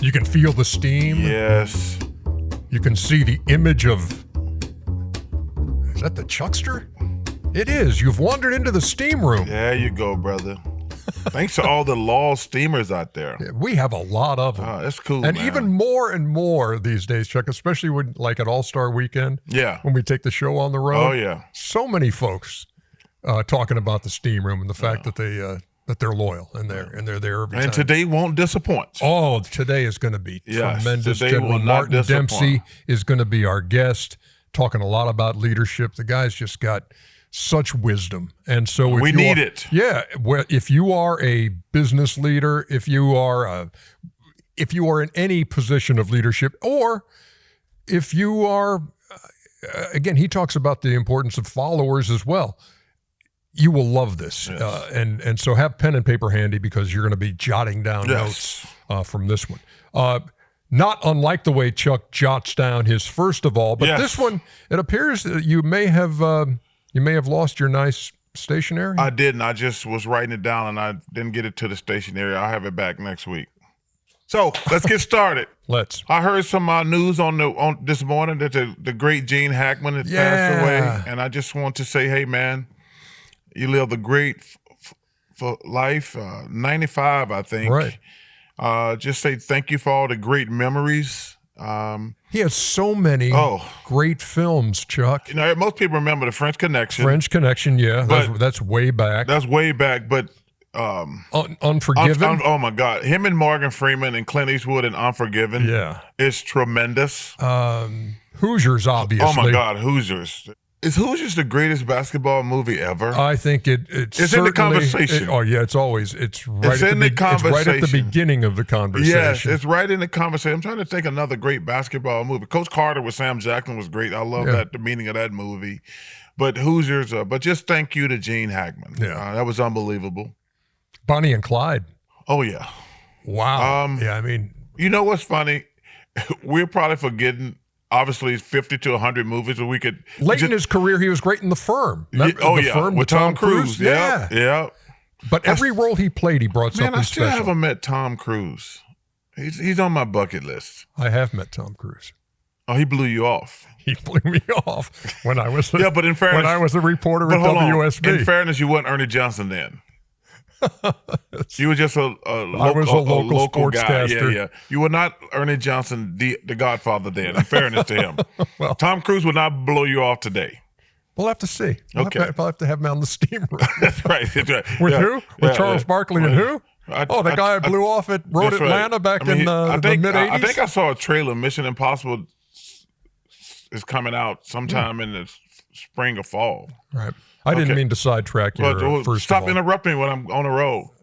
You can feel the steam. Yes. You can see the image of, is that the Chuckster? It is. You've wandered into the steam room. There you go, brother. Thanks to all the law steamers out there. We have a lot of them. That's cool, and man. even more and more these days, Chuck, especially when, like at All-Star Weekend. Yeah. When we take the show on the road. Oh, yeah. So many folks talking about the steam room and the fact that they're loyal and they're there every time. And today won't disappoint. Oh, today is going to be tremendous. Today will not Martin disappoint. Dempsey is going to be our guest, talking a lot about leadership. The guy's just got such wisdom. And so we need it. Yeah. If you are a business leader, if you are in any position of leadership, or if you are, again, he talks about the importance of followers as well. You will love this. Yes. And so have pen and paper handy because you're going to be jotting down notes from this one. Not unlike the way Chuck jots down his first of all, but this one, it appears that you may have lost your nice stationery. I didn't. I just was writing it down and I didn't get it to the stationery. I'll have it back next week. So let's get started. I heard some news on this morning that the great Gene Hackman had passed away, and I just want to say, hey man, you lived a great for life. 95, I think. Right. Just say thank you for all the great memories. He has so many great films, Chuck. You know, most people remember the French Connection. French Connection, yeah, that's way back. That's way back, but Unforgiven. Oh my God, him and Morgan Freeman and Clint Eastwood in Unforgiven. Yeah, it's tremendous. Hoosiers, obviously. Oh my God, Hoosiers. Is Hoosiers the greatest basketball movie ever? I think it's in the conversation. It's right in the conversation. It's right at the beginning of the conversation. Yes, it's right in the conversation. I'm trying to think another great basketball movie. Coach Carter with Sam Jackson was great. I love the meaning of that movie. But Hoosiers, but just thank you to Gene Hackman. Yeah. That was unbelievable. Bonnie and Clyde. Oh, yeah. Wow. I mean. You know what's funny? We're probably forgetting, obviously, 50 to 100 movies where we could. Late in his career, he was great in The Firm. Firm with Tom Cruise. Yeah. But every role he played, he brought something special. Man, I still haven't met Tom Cruise. He's on my bucket list. I have met Tom Cruise. Oh, he blew you off. He blew me off when I was but in fairness, when I was a reporter at WSB. In fairness, you weren't Ernie Johnson then. You were just a local sportscaster. Yeah. You were not Ernie Johnson, the Godfather then, in fairness to him. Well, Tom Cruise would not blow you off today. We'll have to see. We'll have to have him on the steam room. That's right. With who? With Charles Barkley and who? The guy I blew off at Road Atlanta back in the mid-'80s? I think I saw a trailer. Mission Impossible is coming out sometime in the spring or fall. Right. I didn't mean to sidetrack you. Stop interrupting me when I'm on a roll.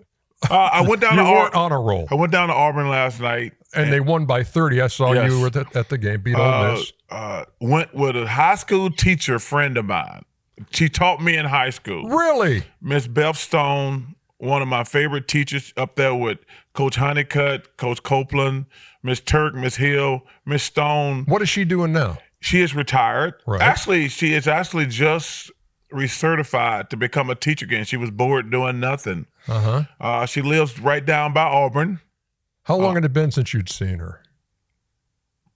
I went down you weren't on a roll. I went down to Auburn last night. And they won by 30. I saw you were at the game, beat Ole Miss. Went with a high school teacher friend of mine. She taught me in high school. Really? Miss Beth Stone, one of my favorite teachers, up there with Coach Honeycutt, Coach Copeland, Miss Turk, Miss Hill, Miss Stone. What is she doing now? She is retired. Right. Actually, she is just recertified to become a teacher again. She was bored doing nothing. She lives right down by Auburn. How long had it been since you'd seen her?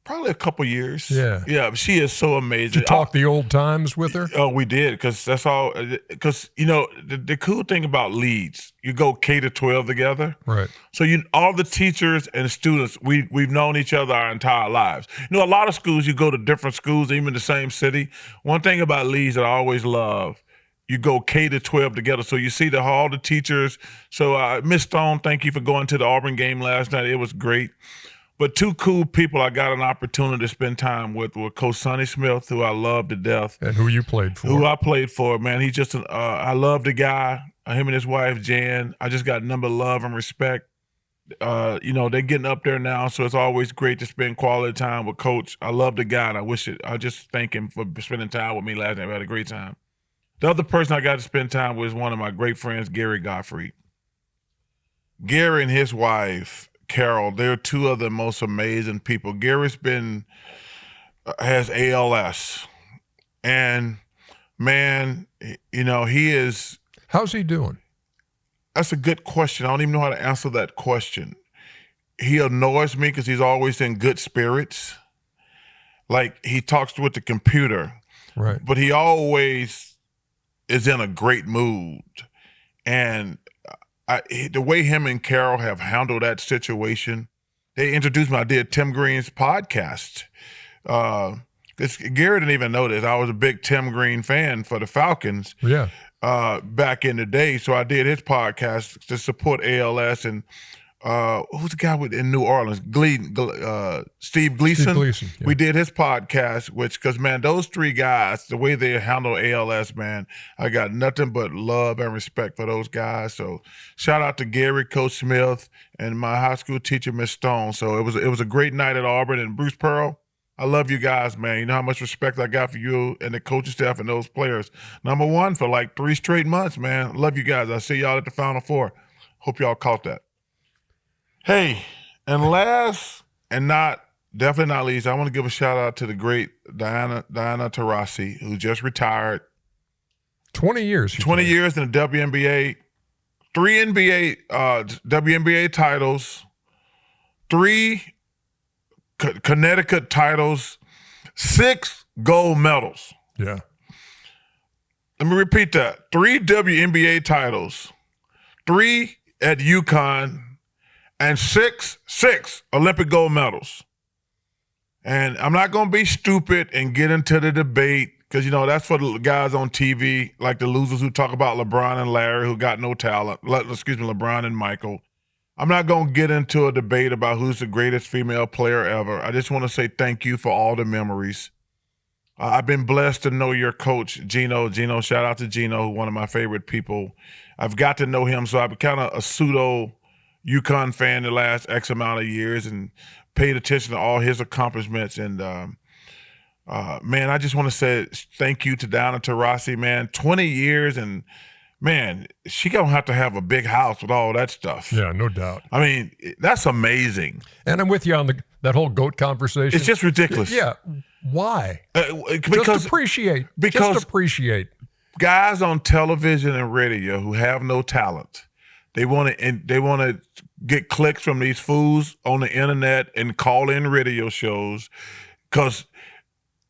Probably a couple years. Yeah. She is so amazing. Did you talk the old times with her? Oh, we did, because that's all. Because the cool thing about Leeds, you go K to 12 together. Right. So all the teachers and students, we've known each other our entire lives. A lot of schools, you go to different schools, even the same city. One thing about Leeds that I always love, you go K to 12 together. So you see all the teachers. So Miss Stone, thank you for going to the Auburn game last night. It was great. But two cool people I got an opportunity to spend time with were Coach Sonny Smith, who I love to death. And who you played for. Who I played for, man. He's just I love the guy. Him and his wife, Jan. I just got number love and respect. They're getting up there now, so it's always great to spend quality time with Coach. I love the guy, and I just thank him for spending time with me last night. We had a great time. The other person I got to spend time with is one of my great friends, Gary Gottfried. Gary and his wife, Carol, they're two of the most amazing people. Gary's has ALS, and man, he is. How's he doing? That's a good question. I don't even know how to answer that question. he annoys me because he's always in good spirits. Like, he talks with the computer, Right. but he always is in a great mood. And the way him and Carol have handled that situation, they introduced me. I did Tim Green's podcast. Gary didn't even know this. I was a big Tim Green fan for the Falcons. Yeah. Back in the day. So I did his podcast to support ALS. And who's the guy in New Orleans? Steve Gleason. Steve Gleason, yeah. We did his podcast, because, man, those three guys, the way they handle ALS, man, I got nothing but love and respect for those guys. So shout out to Gary, Coach Smith, and my high school teacher, Miss Stone. So it was a great night at Auburn. And Bruce Pearl, I love you guys, man. You know how much respect I got for you and the coaching staff and those players. Number one for like 3 straight months, man. Love you guys. I'll see y'all at the Final Four. Hope y'all caught that. Hey, and last and definitely not least, I want to give a shout out to the great Diana Taurasi, who just retired. 20 years. 20 years in the WNBA, 3 WNBA titles, 3 Connecticut titles, 6 gold medals. Yeah. Let me repeat that. 3 WNBA titles, 3 at UConn, and 6 Olympic gold medals. And I'm not going to be stupid and get into the debate because, that's for the guys on TV, like the losers who talk about LeBron and Larry who got no talent. LeBron and Michael. I'm not going to get into a debate about who's the greatest female player ever. I just want to say thank you for all the memories. I've been blessed to know your coach, Gino. Shout out to Gino, one of my favorite people. I've got to know him, so I've kind of a pseudo UConn fan the last X amount of years and paid attention to all his accomplishments. And, man, I just want to say thank you to Diana Taurasi, man. 20 years and, man, she gonna have to have a big house with all that stuff. Yeah, no doubt. I mean, that's amazing. And I'm with you on that whole GOAT conversation. It's just ridiculous. Yeah. Why? Because just appreciate. Just appreciate. Guys on television and radio who have no talent, they want to get clicks from these fools on the internet and call in radio shows because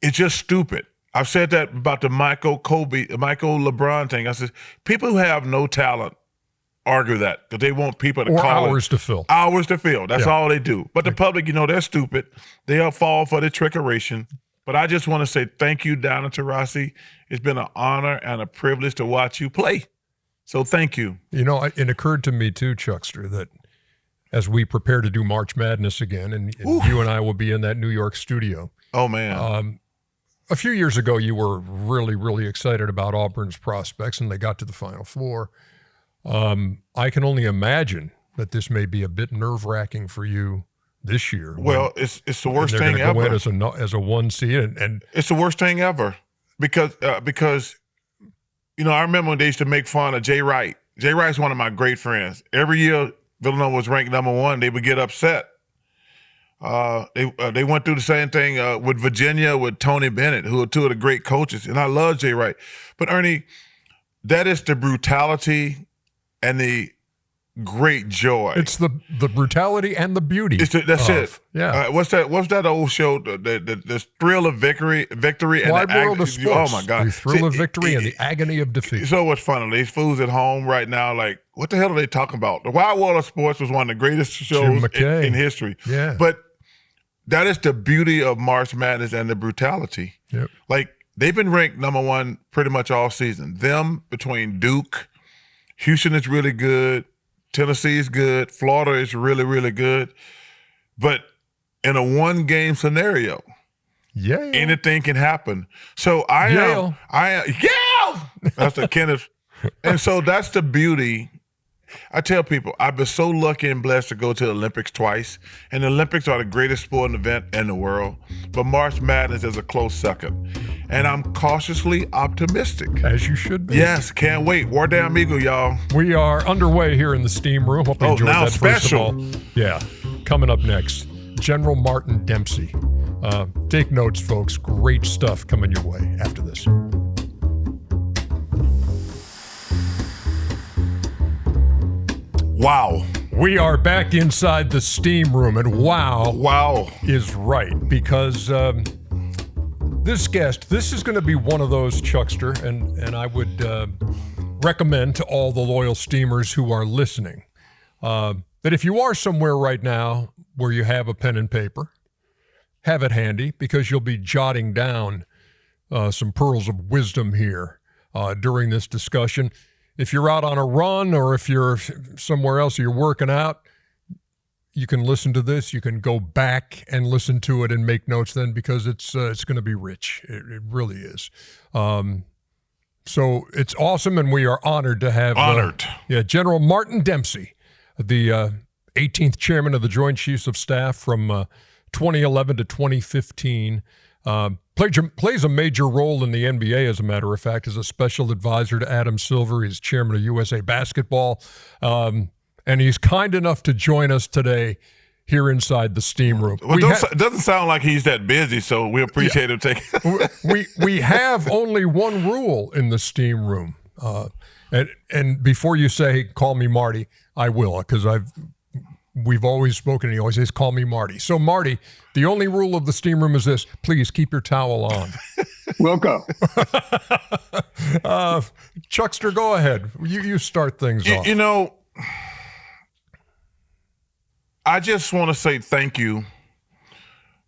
it's just stupid. I've said that about the Michael LeBron thing. I said, people who have no talent argue that because they want people to call hours to fill. Hours to fill. That's all they do. But the public, they're stupid. They'll fall for the trickeration. But I just want to say thank you, Diana Taurasi. It's been an honor and a privilege to watch you play. So thank you. It occurred to me too, Chuckster, that as we prepare to do March Madness again, and you and I will be in that New York studio. Oh, man. A few years ago, you were really, really excited about Auburn's prospects, and they got to the Final Four. I can only imagine that this may be a bit nerve-wracking for you this year. Well, it's the worst thing ever. Go in as a 1 seed, and it's the worst thing ever because I remember when they used to make fun of Jay Wright. Jay Wright's one of my great friends. Every year Villanova was ranked number 1, they would get upset. They went through the same thing with Virginia, with Tony Bennett, who are 2 of the great coaches. And I love Jay Wright. But Ernie, that is the brutality and the great joy. It's the brutality and the beauty. That's it. Yeah. What's that old show? The thrill of victory and Wide the World of Sports. Oh my God! The thrill of victory and the agony of defeat. So what's funny? These fools at home right now, like, what the hell are they talking about? The Wide World of Sports was one of the greatest shows in history. Yeah. But that is the beauty of March Madness and the brutality. Yep. Like, they've been ranked number 1 pretty much all season. Them between Duke, Houston is really good, Tennessee is good, Florida is really, really good. But in a 1-game scenario, anything can happen. So Yale. That's the Kenneth. And so that's the beauty. I tell people, I've been so lucky and blessed to go to the Olympics twice, and the Olympics are the greatest sporting event in the world, but March Madness is a close second, and I'm cautiously optimistic. As you should be. Yes, can't wait. War Damn Eagle, y'all. We are underway here in the steam room. Hope you enjoyed now that special. First of all. Yeah, coming up next, General Martin Dempsey. Take notes, folks. Great stuff coming your way after this. Wow. We are back inside the steam room, and wow is right, because this guest, this is going to be one of those, Chuckster, and I would recommend to all the loyal steamers who are listening that if you are somewhere right now where you have a pen and paper, have it handy, because you'll be jotting down some pearls of wisdom here during this discussion. If you're out on a run, or if you're somewhere else, you're working out, you can listen to this. You can go back and listen to it and make notes then, because it's going to be rich. It really is. So it's awesome, and we are honored to have General Martin Dempsey, the 18th chairman of the Joint Chiefs of Staff from 2011 to 2015. Plays a major role in the NBA, as a matter of fact, as a special advisor to Adam Silver. He's chairman of USA Basketball. And he's kind enough to join us today here inside the steam room. Well, it doesn't sound like he's that busy, so we appreciate him taking we have only one rule in the steam room. And before you say, call me Marty, I will, because we've always spoken, and he always says, call me Marty. So, Marty, the only rule of the steam room is this: please keep your towel on. We'll go. Chuckster, go ahead. You start things off. You know, I just want to say thank you,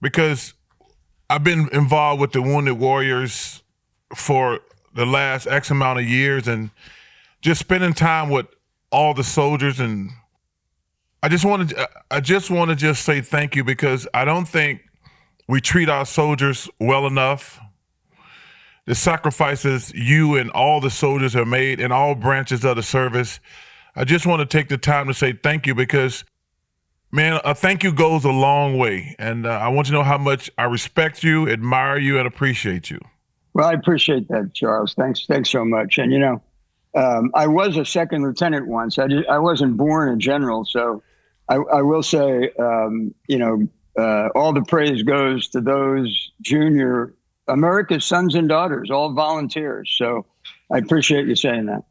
because I've been involved with the Wounded Warriors for the last X amount of years, and just spending time with all the soldiers, and I just want to say thank you, because I don't think we treat our soldiers well enough. The sacrifices you and all the soldiers have made in all branches of the service. I just want to take the time to say thank you, because, man, a thank you goes a long way. And I want you to know how much I respect you, admire you, and appreciate you. Well, I appreciate that, Charles. Thanks so much. And, I was a second lieutenant once. I wasn't born a general, so I will say, all the praise goes to those junior America's sons and daughters, all volunteers. So I appreciate you saying that.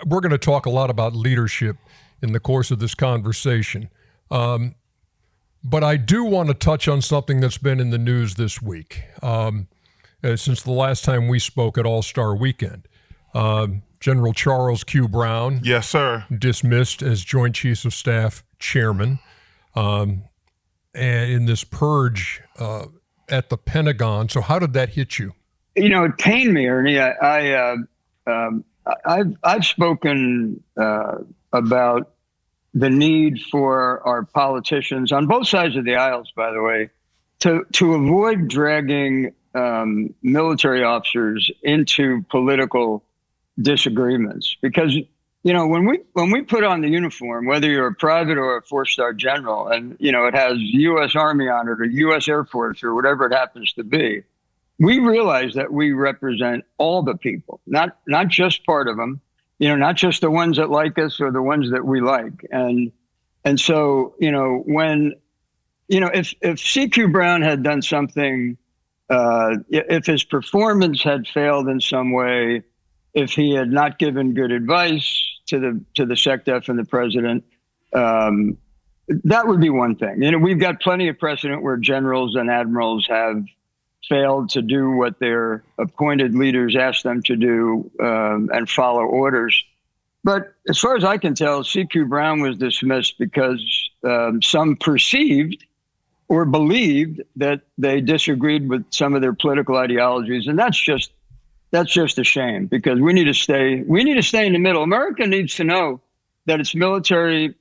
We're going to talk a lot about leadership in the course of this conversation. But I do want to touch on something that's been in the news this week. Since the last time we spoke at All-Star Weekend, General Charles Q. Brown. Yes, sir. Dismissed as Joint Chiefs of Staff chairman. And in this purge at the Pentagon. So how did that hit you? It pained me, Ernie. I've spoken about the need for our politicians on both sides of the aisles, by the way, to avoid dragging military officers into political disagreements, because when we put on the uniform, whether you're a private or a 4-star general, and it has U.S. Army on it or U.S. Air Force or whatever it happens to be, we realize that we represent all the people, not just part of them, not just the ones that like us or the ones that we like. And so, when, if CQ Brown had done something, if his performance had failed in some way, if he had not given good advice to the SecDef and the president, that would be one thing. We've got plenty of precedent where generals and admirals have failed to do what their appointed leaders asked them to do and follow orders. But as far as I can tell, CQ Brown was dismissed because some perceived or believed that they disagreed with some of their political ideologies, and that's just a shame, because we need to stay in the middle. America needs to know that its military,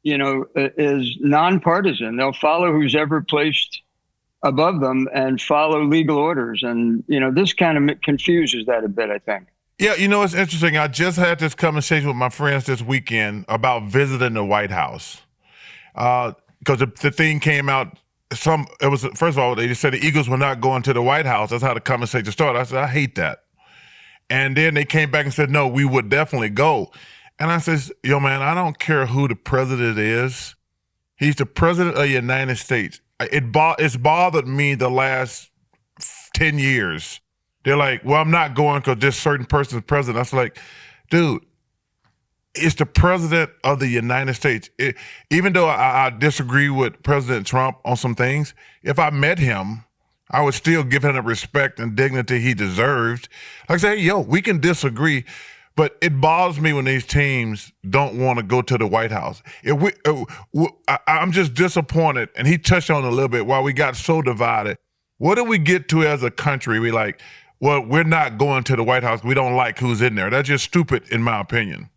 is nonpartisan. They'll follow who's ever placed above them and follow legal orders. And, this kind of confuses that a bit, I think. Yeah, it's interesting. I just had this conversation with my friends this weekend about visiting the White House. Because the thing came out, first of all, they just said the Eagles were not going to the White House. That's how the conversation started. I said, I hate that. And then they came back and said, no, we would definitely go. And I says, yo, man, I don't care who the president is. He's the president of the United States. It's bothered me the last 10 years. They're like, well, I'm not going because this certain person's president. I was like, dude, it's the president of the United States. Even though I disagree with President Trump on some things, if I met him, I would still give him the respect and dignity he deserved. Like I say, yo, we can disagree, but it bothers me when these teams don't want to go to the White House. I'm just disappointed, and he touched on it a little bit, why we got so divided. What do we get to as a country? We like, well, we're not going to the White House. We don't like who's in there. That's just stupid, in my opinion.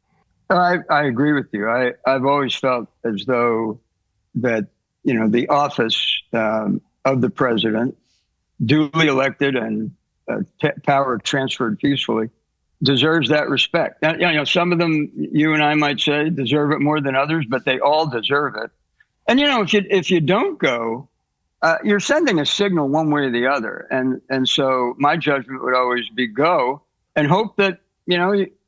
I agree with you. I've always felt as though that, the office of the president, duly elected and power transferred peacefully, deserves that respect. Now, some of them, you and I might say, deserve it more than others, but they all deserve it. And, if you don't go, you're sending a signal one way or the other. And so my judgment would always be go and hope that,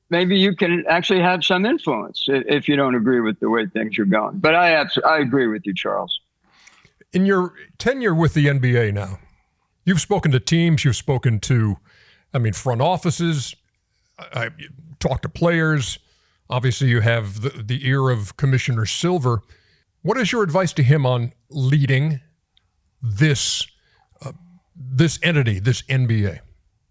maybe you can actually have some influence if you don't agree with the way things are going. But I agree with you, Charles. In your tenure with the NBA now, you've spoken to teams, you've spoken to, front offices, you talked to players. Obviously, you have the ear of Commissioner Silver. What is your advice to him on leading this entity, this NBA?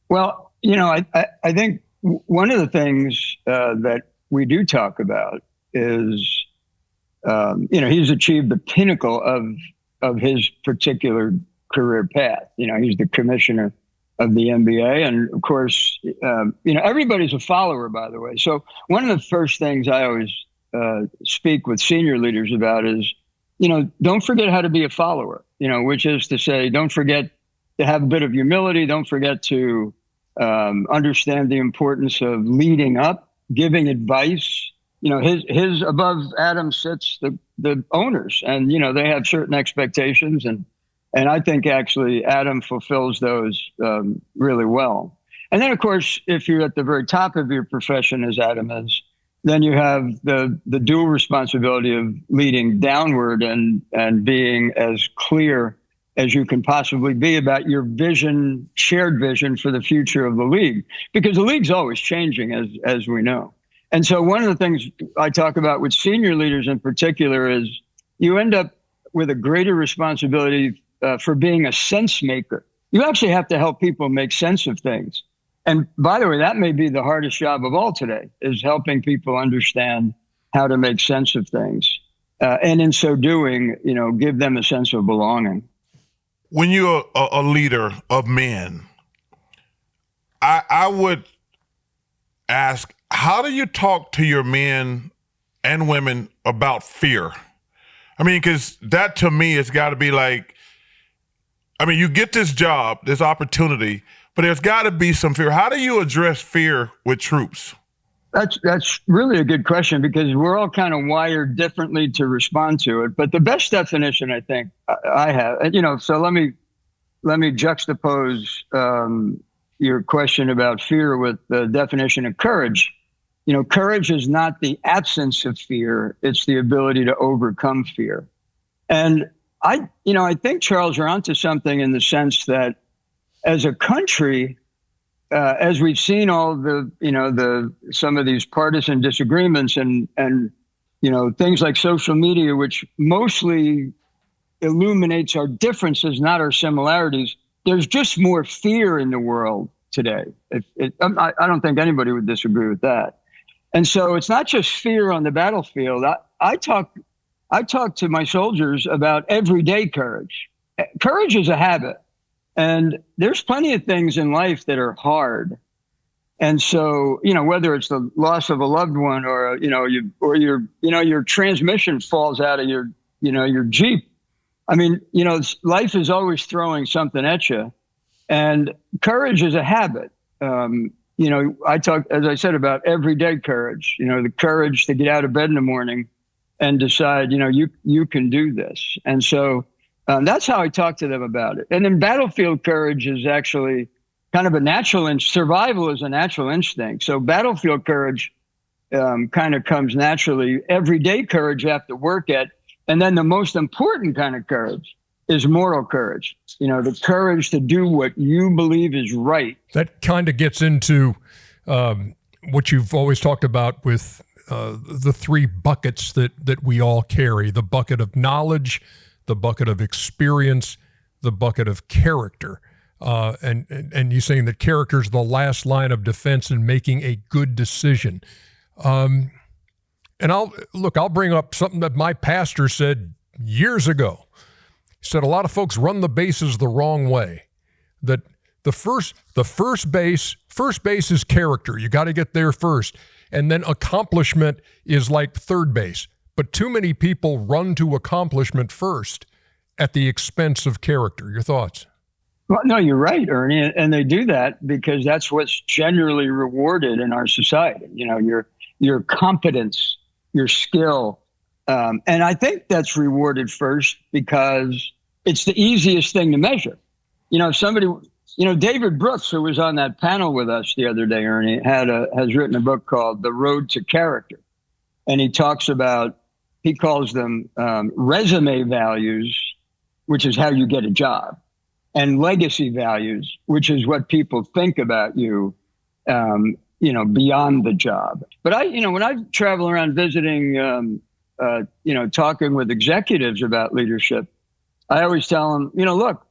Well, I think one of the things that we do talk about is, he's achieved the pinnacle of his particular career path. He's the commissioner of the NBA. And of course, everybody's a follower, by the way. So one of the first things I always speak with senior leaders about is, don't forget how to be a follower, which is to say, don't forget to have a bit of humility. Don't forget to understand the importance of leading up, giving advice. His above Adam sits the owners, and they have certain expectations, and I think actually Adam fulfills those really well. And then, of course, if you're at the very top of your profession, as Adam is, then you have the dual responsibility of leading downward and being as clear as you can possibly be about your vision, shared vision for the future of the league, because the league's always changing, as we know. And so one of the things I talk about with senior leaders in particular is you end up with a greater responsibility for being a sense maker. You actually have to help people make sense of things. And by the way, that may be the hardest job of all today, is helping people understand how to make sense of things. And in so doing, give them a sense of belonging. When you're a leader of men, I would ask, how do you talk to your men and women about fear? Because that to me has got to be like, you get this job, this opportunity, but there's got to be some fear. How do you address fear with troops? That's really a good question, because we're all kind of wired differently to respond to it. But the best definition, I think, I have, so let me juxtapose your question about fear with the definition of courage. Courage is not the absence of fear; it's the ability to overcome fear. And I think, Charles, you're onto something in the sense that, as a country, as we've seen all some of these partisan disagreements and things like social media, which mostly illuminates our differences, not our similarities. There's just more fear in the world today. I don't think anybody would disagree with that. And so it's not just fear on the battlefield. I talk to my soldiers about everyday courage. Courage is a habit. And there's plenty of things in life that are hard. And so, whether it's the loss of a loved one or, your transmission falls out of your Jeep. Life is always throwing something at you, and courage is a habit. I talk, as I said, about everyday courage, the courage to get out of bed in the morning and decide, you can do this. And so, that's how I talk to them about it. And then battlefield courage is actually kind of a natural survival is a natural instinct. So battlefield courage kind of comes naturally. Everyday courage you have to work at. And then the most important kind of courage is moral courage. The courage to do what you believe is right. That kind of gets into what you've always talked about with the three buckets that we all carry: the bucket of knowledge, the bucket of experience, the bucket of character. And you're saying that character is the last line of defense in making a good decision. And I'll bring up something that my pastor said years ago. He said a lot of folks run the bases the wrong way. That the first base is character. You got to get there first. And then accomplishment is like third base. But too many people run to accomplishment first at the expense of character. Your thoughts? Well, no, you're right, Ernie. And they do that because that's what's generally rewarded in our society. You know, your competence, your skill. And I think that's rewarded first because it's the easiest thing to measure. You know, if somebody, you know, David Brooks, who was on that panel with us the other day, Ernie, has written a book called The Road to Character. And he talks about, he calls them resume values, which is how you get a job, and legacy values, which is what people think about you, you know, beyond the job. But when I travel around visiting, talking with executives about leadership, I always tell them, you know, look,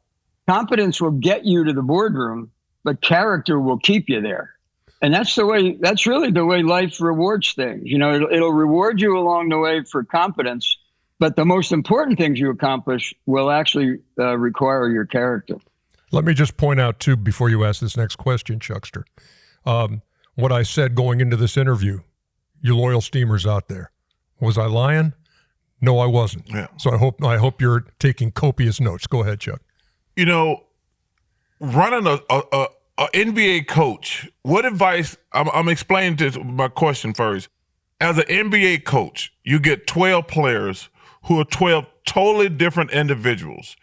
competence will get you to the boardroom, but character will keep you there. And that's really the way life rewards things. You know, it'll reward you along the way for competence, but the most important things you accomplish will actually require your character. Let me just point out, too, before you ask this next question, Chuckster, what I said going into this interview, you loyal steamers out there. Was I lying? No, I wasn't. Yeah. So I hope you're taking copious notes. Go ahead, Chuck. You know, running a NBA coach, what advice, I'm explaining this, my question first. As an NBA coach, you get 12 players who are 12 totally different individuals.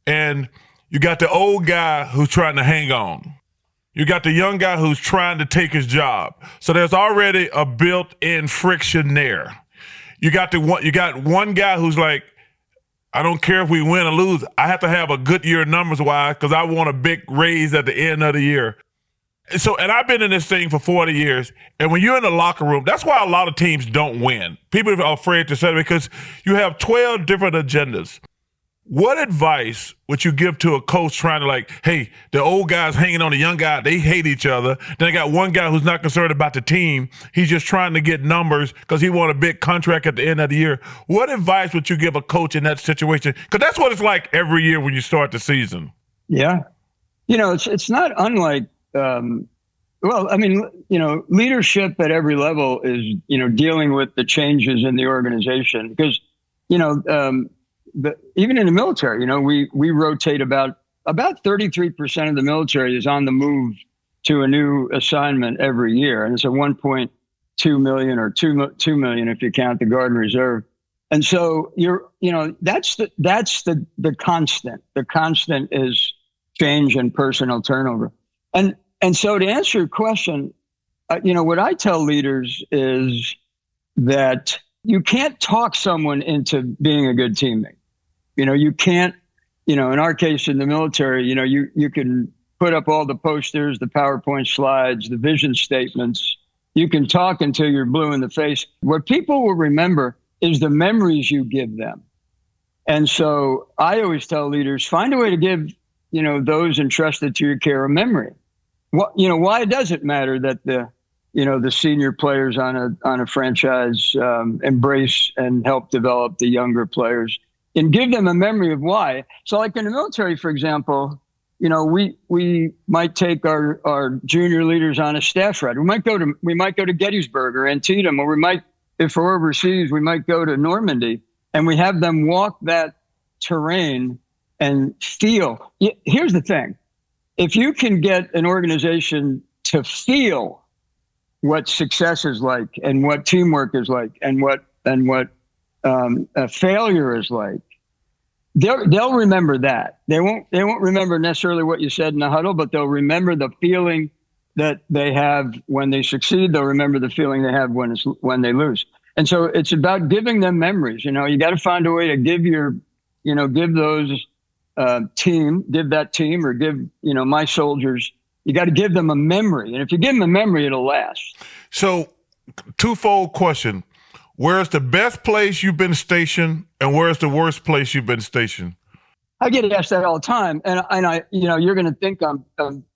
And you got the old guy who's trying to hang on. You got the young guy who's trying to take his job. So there's already a built-in friction there. You got one guy who's like, I don't care if we win or lose. I have to have a good year numbers-wise because I want a big raise at the end of the year. And I've been in this thing for 40 years, and when you're in the locker room, that's why a lot of teams don't win. People are afraid to say it because you have 12 different agendas. What advice would you give to a coach trying to like, hey, the old guy's hanging on the young guy, they hate each other. Then I got one guy who's not concerned about the team. He's just trying to get numbers because he wants a big contract at the end of the year. What advice would you give a coach in that situation? Because that's what it's like every year when you start the season. Yeah. You know, it's not unlike, leadership at every level is, you know, dealing with the changes in the organization because, you know, even in the military, you know, we rotate about 33% of the military is on the move to a new assignment every year. And it's a 1.2 million or 2 million if you count the Guard and Reserve. And so that's the constant. The constant is change and personnel turnover. And so to answer your question, what I tell leaders is that you can't talk someone into being a good teammate. You know, you can't, in our case in the military, you can put up all the posters, the PowerPoint slides, the vision statements. You can talk until you're blue in the face. What people will remember is the memories you give them. And so I always tell leaders, find a way to give, those entrusted to your care a memory. Why does it matter that the senior players on a franchise embrace and help develop the younger players and give them a memory of why? So like in the military, for example, we might take our junior leaders on a staff ride. We might go to Gettysburg or Antietam, or we might, if we're overseas, we might go to Normandy, and we have them walk that terrain and feel. Here's the thing. If you can get an organization to feel what success is like and what teamwork is like and what a failure is like, they'll remember that. They won't remember necessarily what you said in the huddle, but they'll remember the feeling that they have when they succeed. They'll remember the feeling they have when they lose. And so it's about giving them memories. You got to find a way to give those give that team or give, my soldiers, you got to give them a memory. And if you give them a memory, it'll last. So Twofold question. Where's the best place you've been stationed, and where's the worst place you've been stationed? I get asked that all the time, and I, you're going to think I'm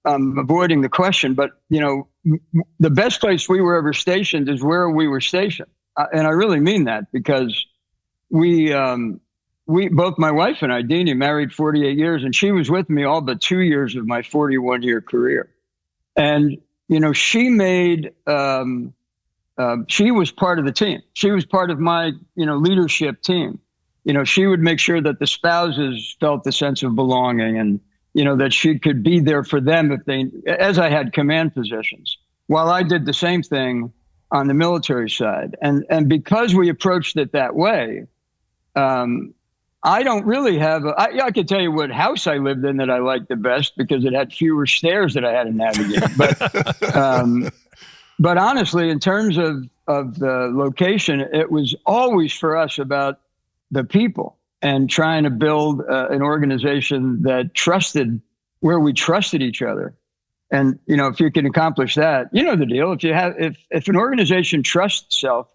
avoiding the question, but the best place we were ever stationed is where we were stationed, and I really mean that, because we both, my wife and I, Deanie, married 48 years, and she was with me all but 2 years of my 41-year career, and she made. She was part of the team. She was part of my leadership team. She would make sure that the spouses felt the sense of belonging, and, that she could be there for them as I had command positions, while I did the same thing on the military side. And because we approached it that way, I don't really have, I could tell you what house I lived in that I liked the best, because it had fewer stairs that I had to navigate. But honestly, in terms of the location, it was always for us about the people and trying to build an organization that where we trusted each other. And, if you can accomplish that, the deal. If an organization trusts itself,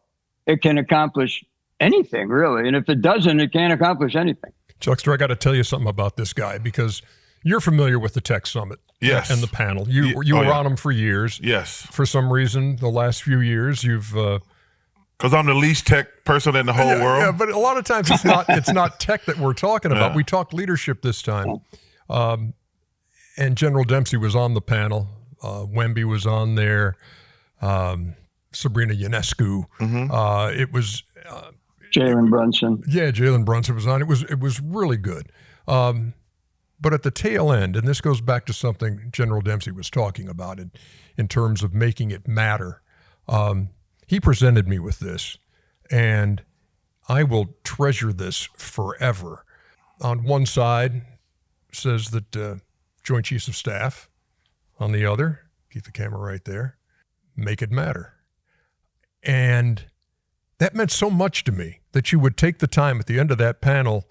it can accomplish anything, really. And if it doesn't, it can't accomplish anything. Chuckster, I got to tell you something about this guy, because you're familiar with the Tech Summit. Yes. And the panel. You were on them for years. Yes. For some reason, the last few years, you've... Because I'm the least tech person in the whole world. Yeah, but a lot of times it's not tech that we're talking about. Yeah. We talked leadership this time. And General Dempsey was on the panel. Wemby was on there. Sabrina Ionescu. Mm-hmm. It was... Jalen Brunson. Yeah, Jalen Brunson was on. It was really good. But at the tail end, and this goes back to something General Dempsey was talking about in terms of making it matter, he presented me with this, and I will treasure this forever. On one side says that Joint Chiefs of Staff. On the other, keep the camera right there, make it matter. And that meant so much to me that you would take the time at the end of that panel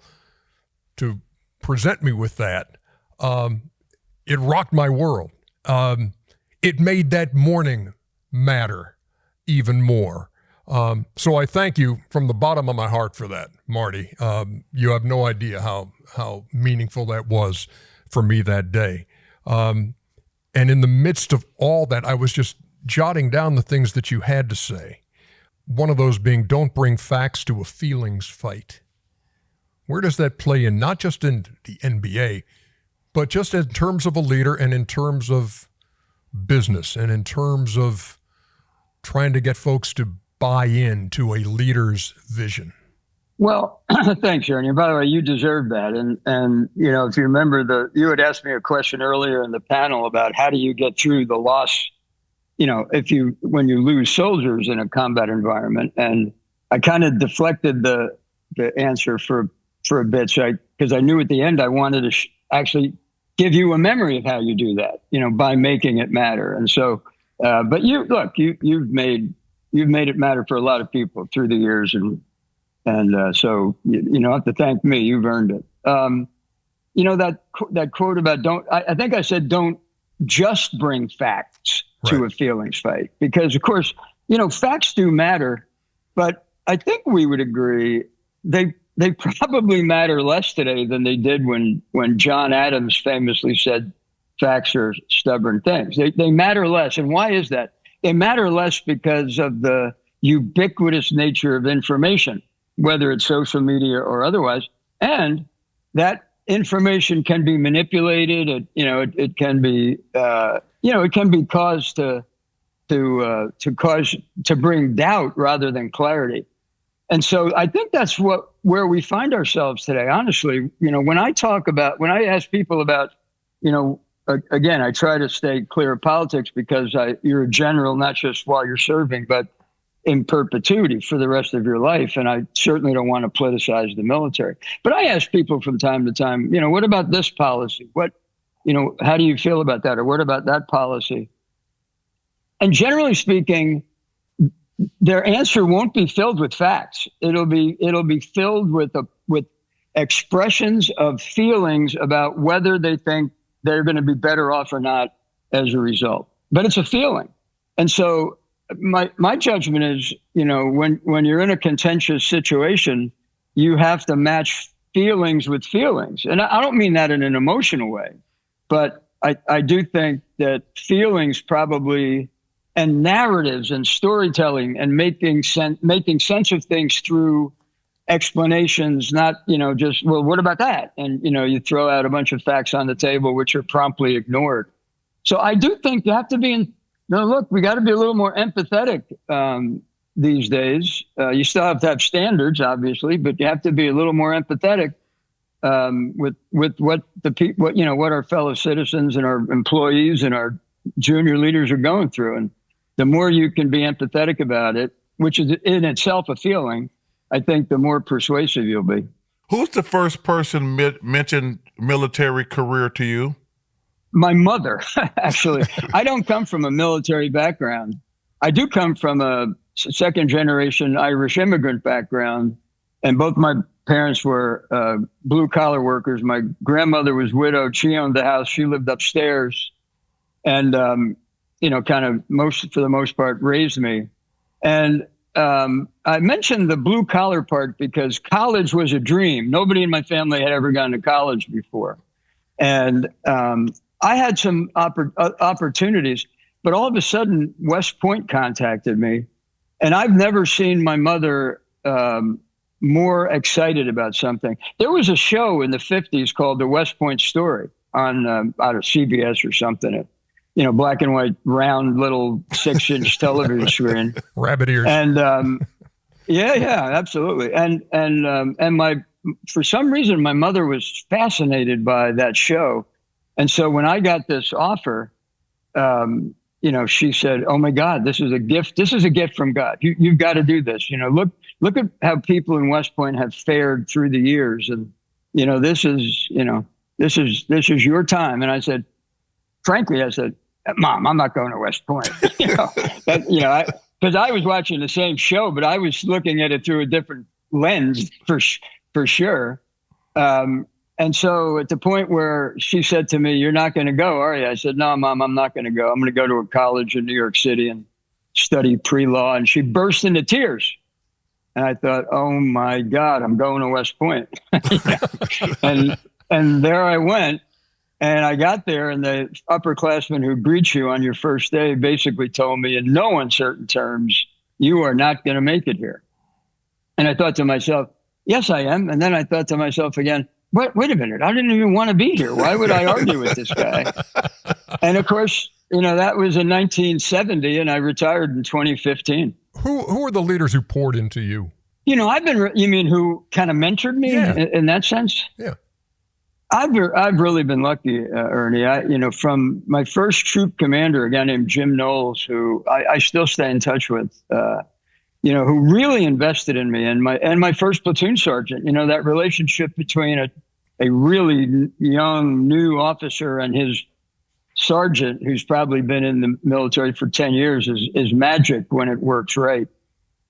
to present me with that. It rocked my world. It made that morning matter even more. So I thank you from the bottom of my heart for that, Marty. You have no idea how meaningful that was for me that day. And in the midst of all that, I was just jotting down the things that you had to say. One of those being, don't bring facts to a feelings fight. Where does that play in, not just in the NBA, but just in terms of a leader and in terms of business and in terms of trying to get folks to buy into a leader's vision? Well, thanks, Ernie. And by the way, you deserve that. And if you remember, you had asked me a question earlier in the panel about how do you get through the loss, when you lose soldiers in a combat environment. And I kind of deflected the answer for a bit, because I knew at the end I wanted to actually give you a memory of how you do that, by making it matter. And so, but you've made it matter for a lot of people through the years, and so you don't have to thank me. You've earned it. That quote about I think I said don't just bring facts to a feelings fight, because of course facts do matter, but I think we would agree they probably matter less today than they did when John Adams famously said facts are stubborn things. They matter less. And why is that? They matter less because of the ubiquitous nature of information, whether it's social media or otherwise. And that information can be manipulated. It can be, it can be caused to bring doubt rather than clarity. And so I think that's where we find ourselves today. Honestly, when I ask people about, again, I try to stay clear of politics, because you're a general, not just while you're serving, but in perpetuity for the rest of your life. And I certainly don't want to politicize the military. But I ask people from time to time, what about this policy? How do you feel about that? Or what about that policy? And generally speaking, their answer won't be filled with facts. It'll be filled with expressions of feelings about whether they think they're going to be better off or not as a result. But it's a feeling. And so my judgment is, when you're in a contentious situation, you have to match feelings with feelings. And I don't mean that in an emotional way, but I do think that feelings probably, and narratives and storytelling and making sense of things through explanations, not, just, well, what about that? And, you throw out a bunch of facts on the table, which are promptly ignored. So I do think you have to be look, we got to be a little more empathetic these days. You still have to have standards, obviously, but you have to be a little more empathetic with what the people, what our fellow citizens and our employees and our junior leaders are going through. And the more you can be empathetic about it, which is in itself a feeling, I think the more persuasive you'll be. Who's the first person mentioned military career to you? My mother, actually. I don't come from a military background. I do come from a second generation Irish immigrant background, and both my parents were blue collar workers. My grandmother was widowed. She owned the house. She lived upstairs, and for the most part, raised me. And I mentioned the blue collar part because college was a dream. Nobody in my family had ever gone to college before, and I had some opportunities, but all of a sudden West Point contacted me, and I've never seen my mother more excited about something. There was a show in the 50s called The West Point Story on out of CBS or something, black and white, round little 6-inch television screen. Rabbit ears. And yeah, absolutely. And for some reason, my mother was fascinated by that show. And so when I got this offer, she said, "Oh my God, this is a gift. This is a gift from God. You've got to do this. Look at how people in West Point have fared through the years. And, this is your time." And I said, frankly, "Mom, I'm not going to West Point." Because I was watching the same show, but I was looking at it through a different lens for sure. And so at the point where she said to me, "You're not going to go, are you?" I said, "No, Mom, I'm not going to go. I'm going to go to a college in New York City and study pre-law." And she burst into tears. And I thought, "Oh my God, I'm going to West Point." And there I went. And I got there, and the upperclassmen who greet you on your first day basically told me in no uncertain terms, "You are not going to make it here." And I thought to myself, yes, I am. And then I thought to myself again, wait a minute, I didn't even want to be here. Why would I argue with this guy? And of course, that was in 1970, and I retired in 2015. Who are the leaders who poured into you? You mean who kind of mentored me in that sense? Yeah. I've really been lucky, Ernie. From my first troop commander, a guy named Jim Knowles, who I still stay in touch with, who really invested in me, and my first platoon sergeant. That relationship between a really young new officer and his sergeant, who's probably been in the military for 10 years, is magic when it works right.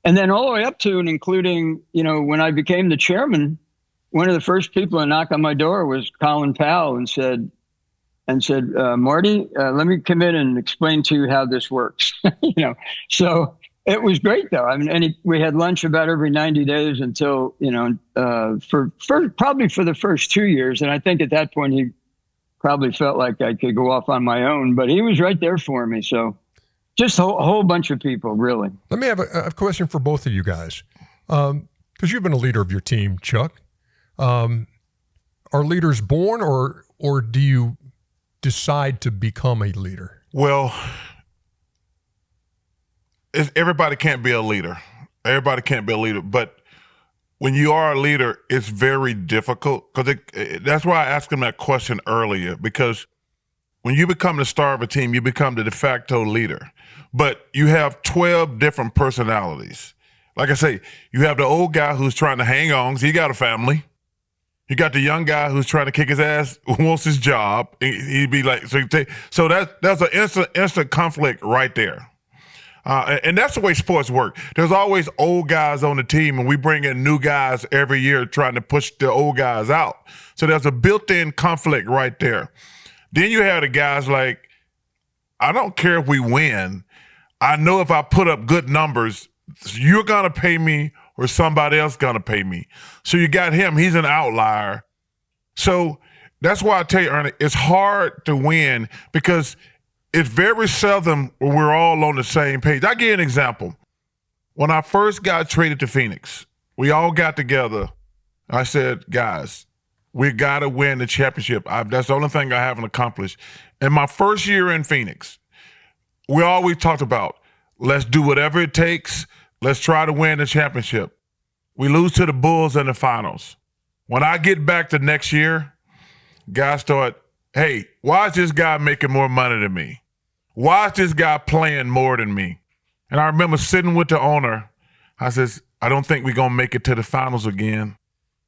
And then all the way up to and including, when I became the chairman, one of the first people to knock on my door was Colin Powell and said, "Marty, let me come in and explain to you how this works." So it was great though. I mean, we had lunch about every 90 days until, for probably for the first 2 years. And I think at that point, he probably felt like I could go off on my own, but he was right there for me. So just a whole bunch of people, really. Let me have a question for both of you guys. Because you've been a leader of your team, Chuck. Are leaders born or do you decide to become a leader? Well, everybody can't be a leader. Everybody can't be a leader. But when you are a leader, it's very difficult. Because that's why I asked him that question earlier. Because when you become the star of a team, you become the de facto leader. But you have 12 different personalities. Like I say, you have the old guy who's trying to hang on because he got a family. You got the young guy who's trying to kick his ass, who wants his job. He'd be like, so that's an instant conflict right there. And that's the way sports work. There's always old guys on the team, and we bring in new guys every year trying to push the old guys out. So there's a built-in conflict right there. Then you have the guys like, I don't care if we win. I know if I put up good numbers, you're going to pay me or somebody else going to pay me. So you got him. He's an outlier. So that's why I tell you, Ernie, it's hard to win because it's very seldom when we're all on the same page. I'll give you an example. When I first got traded to Phoenix, we all got together. I said, guys, we got to win the championship. That's the only thing I haven't accomplished. In my first year in Phoenix, we always talked about, let's do whatever it takes. Let's try to win the championship. We lose to the Bulls in the finals. When I get back to next year, guys start, hey, why is this guy making more money than me? Why is this guy playing more than me? And I remember sitting with the owner. I says, I don't think we're going to make it to the finals again.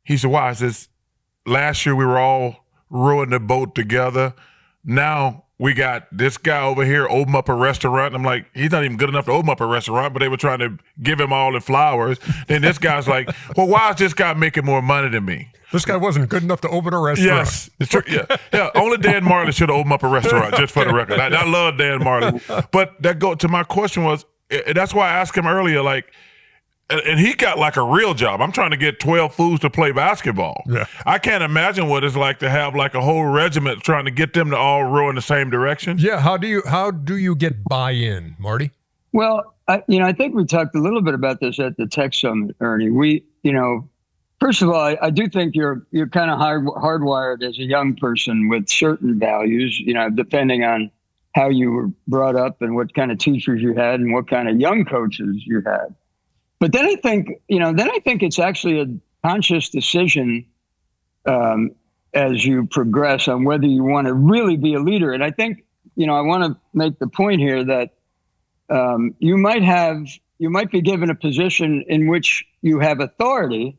He said, why? I says, last year we were all rowing the boat together. Now we got this guy over here open up a restaurant. I'm like, he's not even good enough to open up a restaurant, but they were trying to give him all the flowers. Then this guy's like, well, why is this guy making more money than me? This guy wasn't good enough to open a restaurant. Yes, it's true. Yeah. Only Dan Marley should have opened up a restaurant, just for the record. I love Dan Marley. But that go to my question was, and that's why I asked him earlier, like, and he got like a real job. I'm trying to get 12 fools to play basketball. Yeah. I can't imagine what it's like to have like a whole regiment trying to get them to all row in the same direction. Yeah. How do you get buy-in, Marty? Well, I think we talked a little bit about this at the Tech Summit, Ernie. First of all, I do think you're kind of hardwired as a young person with certain values, depending on how you were brought up and what kind of teachers you had and what kind of young coaches you had. But then I think it's actually a conscious decision as you progress on whether you want to really be a leader. And I think, I want to make the point here that you might be given a position in which you have authority,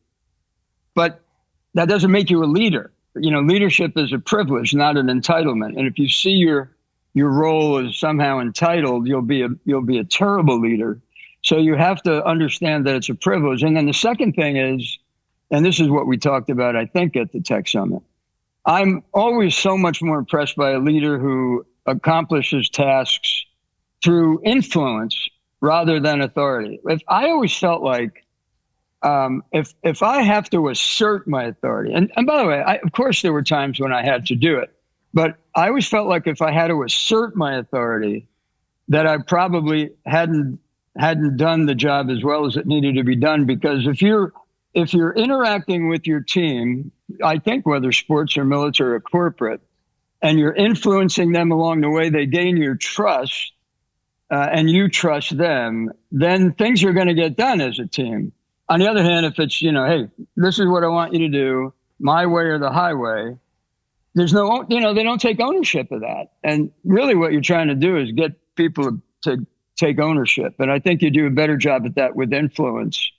but that doesn't make you a leader. Leadership is a privilege, not an entitlement. And if you see your role as somehow entitled, you'll be a terrible leader. So you have to understand that it's a privilege. And then the second thing is, and this is what we talked about, I think, at the Tech Summit, I'm always so much more impressed by a leader who accomplishes tasks through influence rather than authority. I always felt like if I have to assert my authority, and by the way, of course there were times when I had to do it, but I always felt like if I had to assert my authority, that I probably hadn't done the job as well as it needed to be done. Because if you're interacting with your team, I think whether sports or military or corporate, and you're influencing them along the way, they gain your trust, and you trust them, then things are going to get done as a team. On the other hand, if it's, hey, this is what I want you to do, my way or the highway, there's no, they don't take ownership of that. And really what you're trying to do is get people to take ownership. And I think you do a better job at that with influence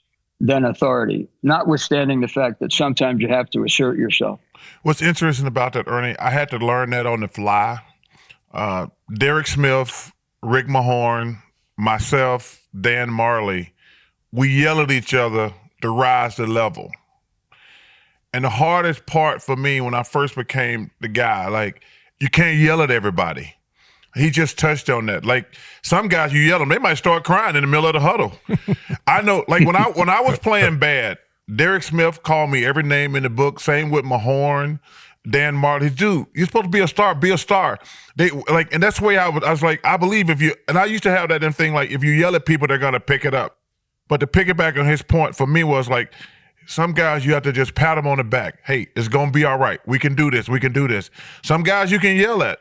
than authority, notwithstanding the fact that sometimes you have to assert yourself. What's interesting about that, Ernie, I had to learn that on the fly. Derek Smith, Rick Mahorn, myself, Dan Marley, we yell at each other to rise the level. And the hardest part for me when I first became the guy, like, you can't yell at everybody. He just touched on that. Like, some guys, you yell at them, they might start crying in the middle of the huddle. I know, like, when I was playing bad, Derek Smith called me every name in the book. Same with Mahorn, Dan Marley. Dude, you're supposed to be a star. Be a star. And that's the way I was like, I believe if you, and I used to have that thing, like, if you yell at people, they're going to pick it up. But to pick it back on his point for me was like, some guys you have to just pat them on the back. Hey, it's going to be all right. We can do this. We can do this. Some guys you can yell at.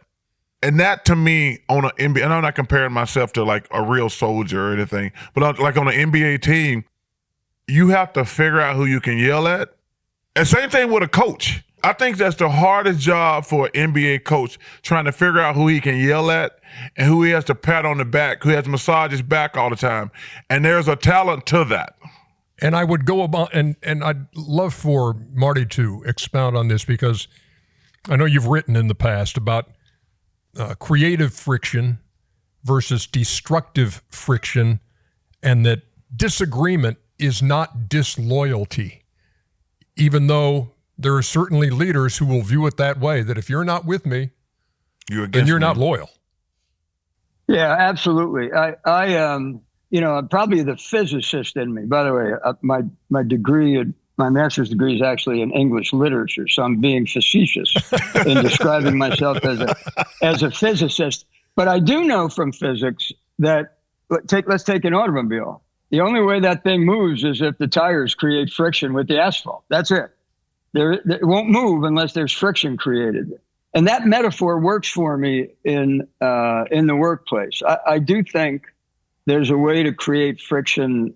And that to me on an NBA, and I'm not comparing myself to like a real soldier or anything, but like on an NBA team, you have to figure out who you can yell at. And same thing with a coach. I think that's the hardest job for an NBA coach, trying to figure out who he can yell at and who he has to pat on the back, who has to massage his back all the time. And there's a talent to that. And I would go about, and I'd love for Marty to expound on this, because I know you've written in the past about creative friction versus destructive friction, and that disagreement is not disloyalty, even though there are certainly leaders who will view it that way, that if you're not with me, then you're not loyal. Yeah, absolutely. I'm probably the physicist in me. By the way, my degree, my master's degree is actually in English literature, so I'm being facetious in describing myself as a physicist. But I do know from physics that let's take an automobile. The only way that thing moves is if the tires create friction with the asphalt. That's it. It won't move unless there's friction created. And that metaphor works for me in the workplace. I do think there's a way to create friction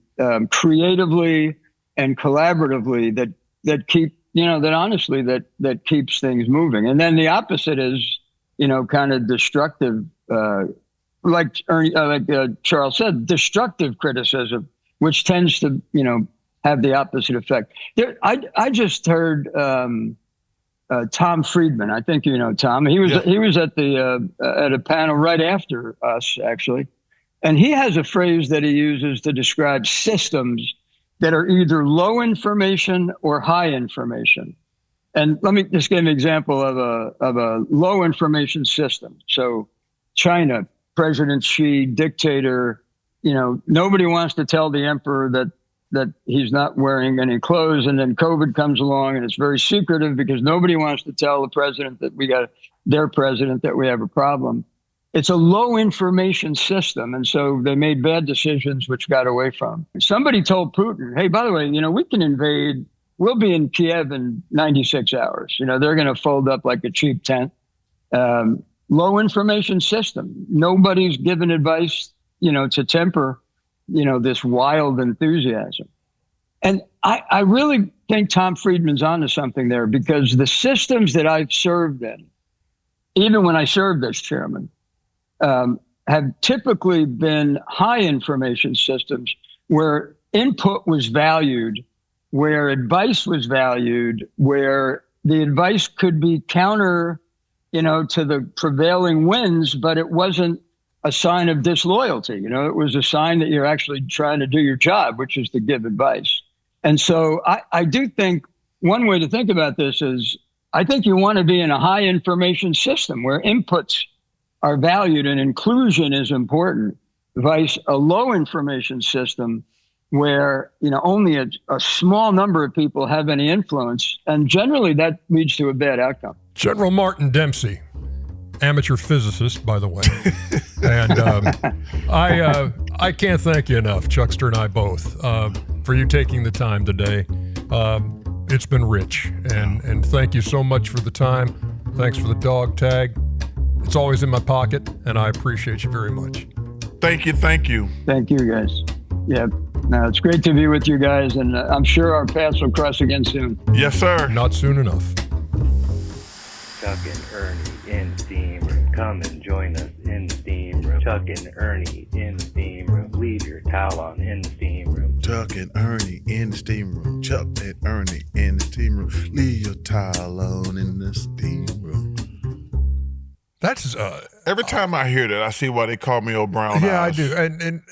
creatively and collaboratively that keeps things moving. And then the opposite is, kind of destructive, like Charles said, destructive criticism, which tends to, have the opposite effect. I just heard Tom Friedman. I think you know Tom. He was at a panel right after us, actually, and he has a phrase that he uses to describe systems that are either low information or high information. And let me just give an example of a low information system. So, China, President Xi, dictator. Nobody wants to tell the emperor that he's not wearing any clothes, and then COVID comes along and it's very secretive because nobody wants to tell the president that their president that we have a problem. It's a low information system. And so they made bad decisions, which got away from. Somebody told Putin, hey, by the way, we can invade. We'll be in Kiev in 96 hours. They're going to fold up like a cheap tent. Low information system. Nobody's given advice, to temper this wild enthusiasm. And I really think Tom Friedman's onto something there, because the systems that I've served in, even when I served as chairman, have typically been high information systems where input was valued, where advice was valued, where the advice could be counter, to the prevailing winds, but it wasn't a sign of disloyalty. It was a sign that you're actually trying to do your job, which is to give advice. And so I do think one way to think about this is, I think you want to be in a high information system where inputs are valued and inclusion is important, vice a low information system where, only a small number of people have any influence. And generally that leads to a bad outcome. General Martin Dempsey, amateur physicist, by the way. And I can't thank you enough, Chuckster and I both, for you taking the time today. It's been rich, and thank you so much for the time. Thanks for the dog tag. It's always in my pocket, and I appreciate you very much. Thank you. Thank you, guys. Yeah, no, it's great to be with you guys, and I'm sure our paths will cross again soon. Yes, sir. Not soon enough. Chuck and Ernie in the steam room. Come and join us in the steam room. Chuck and Ernie in the steam room. Leave your towel on in the steam room. Chuck and Ernie in the steam room. Chuck and Ernie in the steam room. Leave your towel on in the steam room. That's every time I hear that, I see why they call me old brown eyes. Yeah, I do,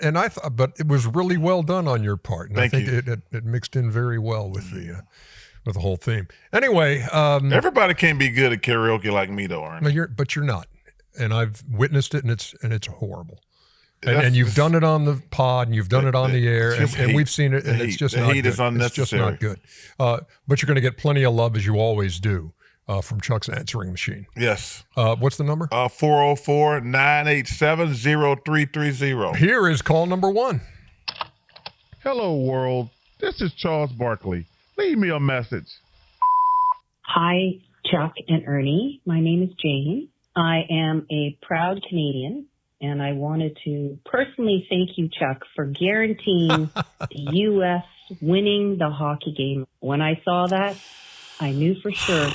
and I thought, but it was really well done on your part. And Thank I think you. It mixed in very well with the whole theme. Anyway, everybody can't be good at karaoke like me, though, Ernie. you're not, and I've witnessed it, and it's horrible. And you've done it on the pod, and you've done it on the air, and we've seen it, and it's just not good. The heat is unnecessary. It's just not good. But you're going to get plenty of love, as you always do, from Chuck's answering machine. Yes. What's the number? 404-987-0330. Here is call number 1. Hello, world. This is Charles Barkley. Leave me a message. Hi, Chuck and Ernie. My name is Jane. I am a proud Canadian, and I wanted to personally thank you, Chuck, for guaranteeing the U.S. winning the hockey game. When I saw that, I knew for sure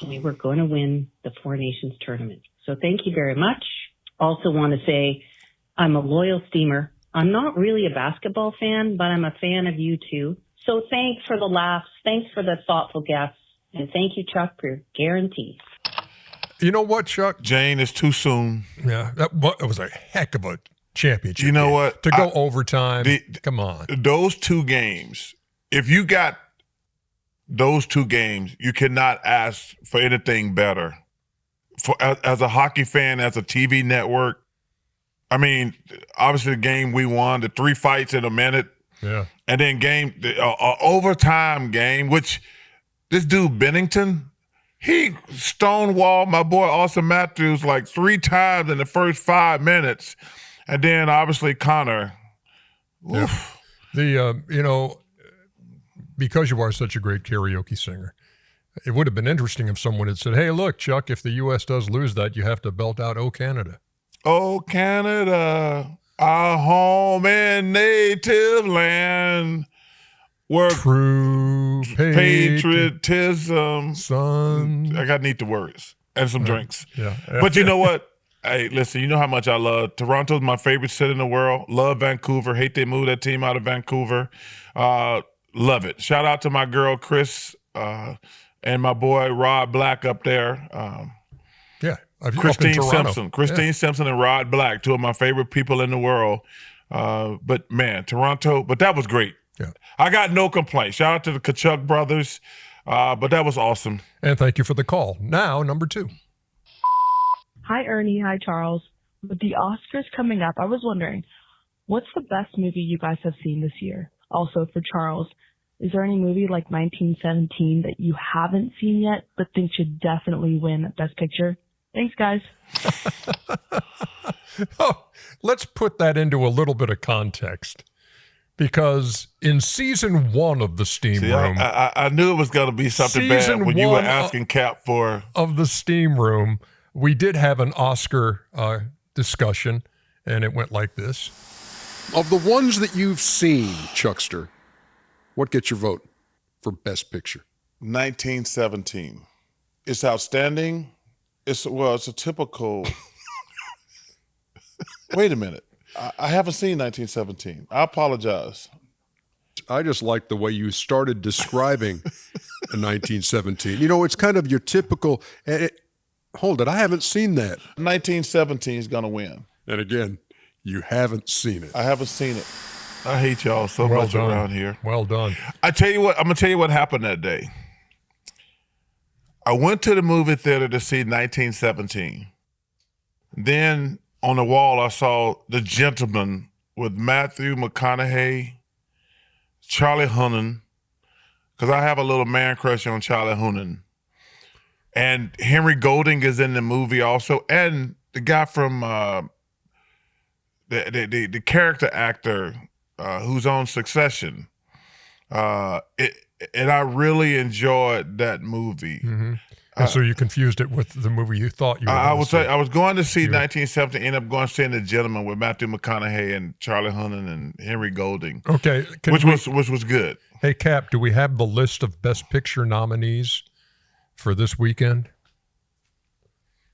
we were going to win the Four Nations tournament. So thank you very much. Also want to say I'm a loyal steamer. I'm not really a basketball fan, but I'm a fan of you too. So thanks for the laughs. Thanks for the thoughtful guests. And thank you, Chuck, for your guarantee. You know what, Chuck? Jane, it's too soon. Yeah, that was a heck of a championship. You know game. what? To go overtime, come on. Those two games, if you got those two games, you cannot ask for anything better. As a hockey fan, as a TV network, I mean, obviously the game we won, the 3 fights in a minute. Yeah. And then overtime game, which this dude Bennington, he stonewalled my boy Austin Matthews like 3 times in the first 5 minutes. And then obviously Connor. Yeah. Because you are such a great karaoke singer, it would have been interesting if someone had said, hey, look, Chuck, if the U.S. does lose that, you have to belt out "Oh, Canada." Oh, Canada, our home and native land, where true patriotism. Son. I got to need the words and some drinks. Yeah. But you know what? Hey, listen, you know how much I love Toronto's my favorite city in the world. Love Vancouver. Hate they moved that team out of Vancouver. Love it. Shout out to my girl Chris and my boy Rod Black up there. Yeah. Christine Simpson and Rod Black, 2 of my favorite people in the world. But man, Toronto, but that was great. Yeah. I got no complaints. Shout out to the Kachuk brothers. But that was awesome. And thank you for the call. Now, number 2. Hi, Ernie. Hi, Charles. With the Oscars coming up, I was wondering, what's the best movie you guys have seen this year? Also, for Charles, is there any movie like 1917 that you haven't seen yet but think should definitely win Best Picture? Thanks, guys. Oh, let's put that into a little bit of context. Because in season 1 of the Steam Room... I knew it was going to be something bad when you were asking Cap for... Of the Steam Room, we did have an Oscar discussion, and it went like this. Of the ones that you've seen, Chuckster, what gets your vote for Best Picture? 1917. It's outstanding. It's a typical... Wait a minute. I haven't seen 1917. I apologize. I just like the way you started describing 1917. It's kind of your typical... hold it, I haven't seen that. 1917 is going to win. And again, you haven't seen it. I haven't seen it. I hate y'all so much around here. Well done. I'm going to tell you what happened that day. I went to the movie theater to see 1917. Then on the wall, I saw The Gentleman with Matthew McConaughey, Charlie Hunnam, because I have a little man crush on Charlie Hunnam. And Henry Golding is in the movie also, and the guy from the character actor who's on Succession. And I really enjoyed that movie. Mm-hmm. And so you confused it with the movie you thought you were I was going to see 1917, ended up going to see The Gentleman with Matthew McConaughey and Charlie Hunnam and Henry Golding. Okay. Which was good. Hey, Cap, do we have the list of Best Picture nominees for this weekend?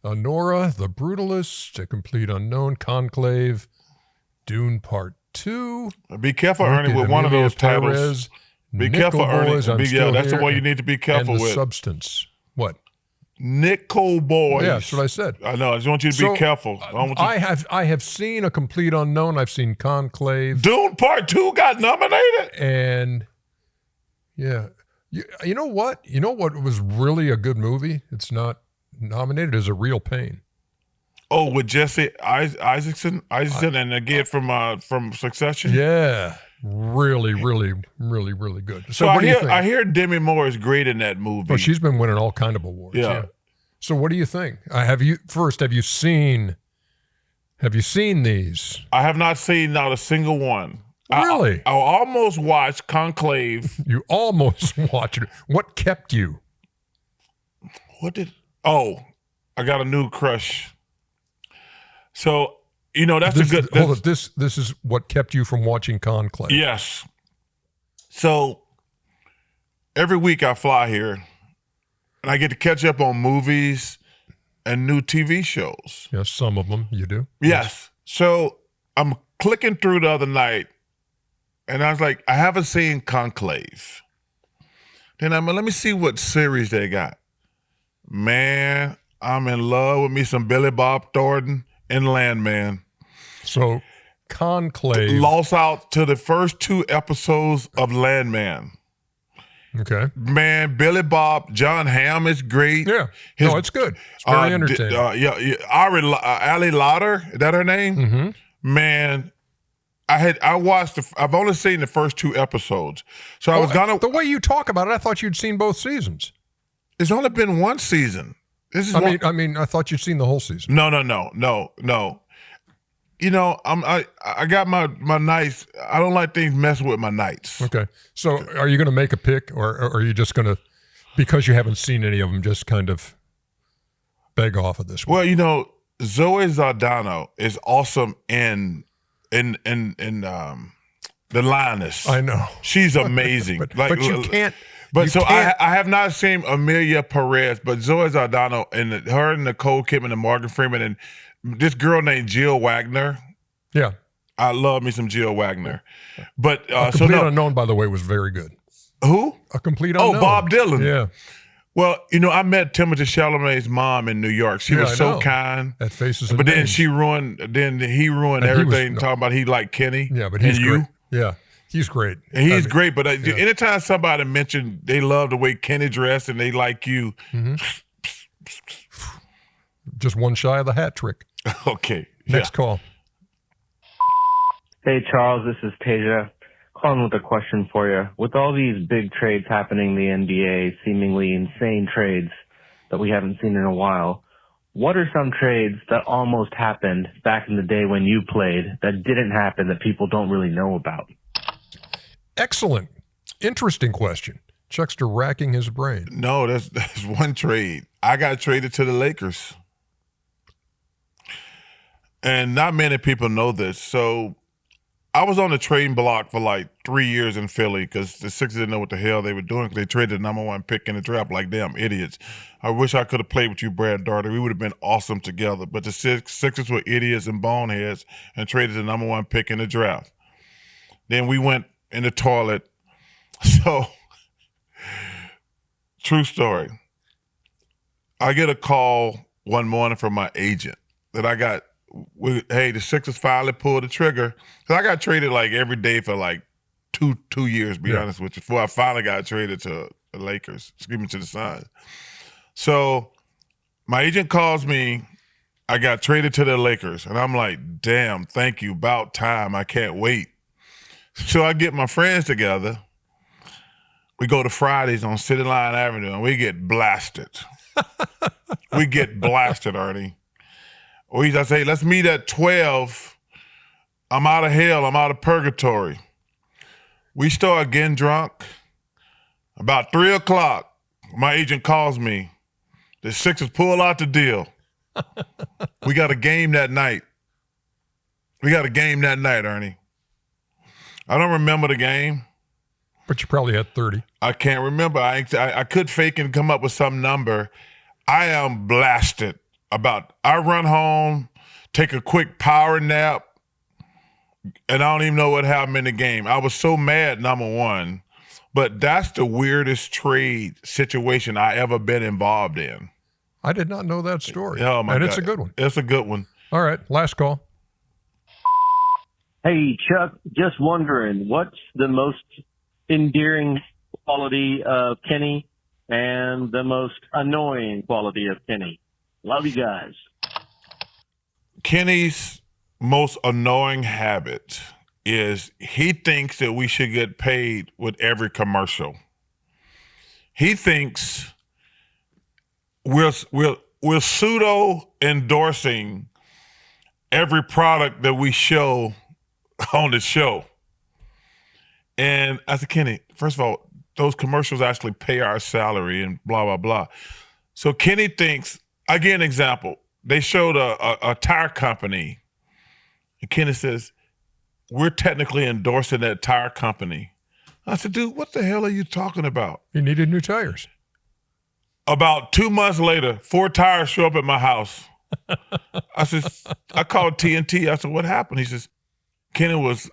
Nora, The Brutalist, A Complete Unknown, Conclave, Dune Part 2. Be careful, Ernie, with one of those titles. Be careful, Ernie. That's the one you need to be careful and the with. Substance. What? Nickel Boys. Yeah, that's what I said. I know. I just want you to be careful. I have seen A Complete Unknown. I've seen Conclave. Dune Part 2 got nominated. And yeah, you know what? You know what was really a good movie? It's not nominated as A Real Pain. Oh, with Jesse Isaacson, and again from Succession. Yeah, really good. So what do you think? I hear Demi Moore is great in that movie. Well, she's been winning all kind of awards. Yeah. So what do you think? Have you seen these? I have not seen not a single one. Really? I almost watched Conclave. You almost watched it. What kept you? I got a new crush. So, that's this, a good... Hold it. This is what kept you from watching Conclave. Yes. So, every week I fly here, and I get to catch up on movies and new TV shows. Yes, some of them you do. Yes. So, I'm clicking through the other night, and I was like, I haven't seen Conclave. Then let me see what series they got. Man, I'm in love with me some Billy Bob Thornton and Landman. So, Conclave. Lost out to the first 2 episodes of Landman. Okay. Man, Billy Bob, John Hamm is great. Yeah. It's good. It's very entertaining. Ali Lauder, is that her name? Mm-hmm. Man, I've only seen the first 2 episodes. So I was gonna. The way you talk about it, I thought you'd seen both seasons. It's only been 1 season. This is. I mean, I thought you'd seen the whole season. No. You know, I got my nights. I don't like things messing with my nights. Okay. So are you going to make a pick, or are you just going to, because you haven't seen any of them, just kind of beg off of this one? Well, you know, Zoe Zardano is awesome in The Lioness. I know. She's amazing. but you can't. But I have not seen Amelia Perez, but Zoe Zardano and her and Nicole Kidman and Morgan Freeman and this girl named Jill Wagner. Yeah. I love me some Jill Wagner. But A Complete Unknown, by the way, was very good. Who? A Complete Unknown. Oh, Bob Dylan. Yeah. Well, you know, I met Timothée Chalamet's mom in New York. She was so kind. At Faces and But then Names. he ruined everything, talking about he liked Kenny. Yeah, but he's and great. you. Yeah, he's great. And he's great, but anytime somebody mentioned they love the way Kenny dressed and they like you. Just one shy of the hat trick. Okay. Next call. Hey, Charles, this is Teja. Calling with a question for you. With all these big trades happening in the NBA, seemingly insane trades that we haven't seen in a while, what are some trades that almost happened back in the day when you played that didn't happen that people don't really know about? Excellent. Interesting question. Chuckster racking his brain. No, that's one trade. I got traded to the Lakers. And not many people know this. So I was on the trading block for like 3 years in Philly because the Sixers didn't know what the hell they were doing because they traded the #1 pick in the draft like damn idiots. I wish I could have played with you, Brad Darter. We would have been awesome together. But the Sixers were idiots and boneheads and traded the #1 pick in the draft. Then we went in the toilet. So, true story. I get a call one morning from my agent that hey, the Sixers finally pulled the trigger. Because I got traded like every day for like two years, be honest with you, before I finally got traded to the Lakers, excuse me, to the Suns. So my agent calls me, I got traded to the Lakers. And I'm like, damn, thank you, about time, I can't wait. So I get my friends together. We go to Fridays on City Line Avenue and we get blasted. We get blasted, Ernie. I say, let's meet at 12. I'm out of hell. I'm out of purgatory. We start getting drunk. About 3 o'clock, my agent calls me. The Sixers pull out the deal. We got a game that night. Ernie. I don't remember the game. But you probably had 30. I can't remember. I could fake and come up with some number. I am blasted. I run home, take a quick power nap, and I don't even know what happened in the game. I was so mad, #1, but that's the weirdest trade situation I ever been involved in. I did not know that story. Oh my God. It's a good one. It's a good one. All right, last call. Hey, Chuck, just wondering, what's the most endearing quality of Kenny and the most annoying quality of Kenny? Love you guys. Kenny's most annoying habit is he thinks that we should get paid with every commercial. He thinks we're pseudo endorsing every product that we show on the show. And I said, Kenny, first of all, those commercials actually pay our salary and blah, blah, blah. So Kenny thinks, I give an example. They showed a tire company. And Kenny says, we're technically endorsing that tire company. I said, dude, what the hell are you talking about? You needed new tires. About 2 months later, 4 tires show up at my house. I called TNT. I said, what happened? He says, Kenny was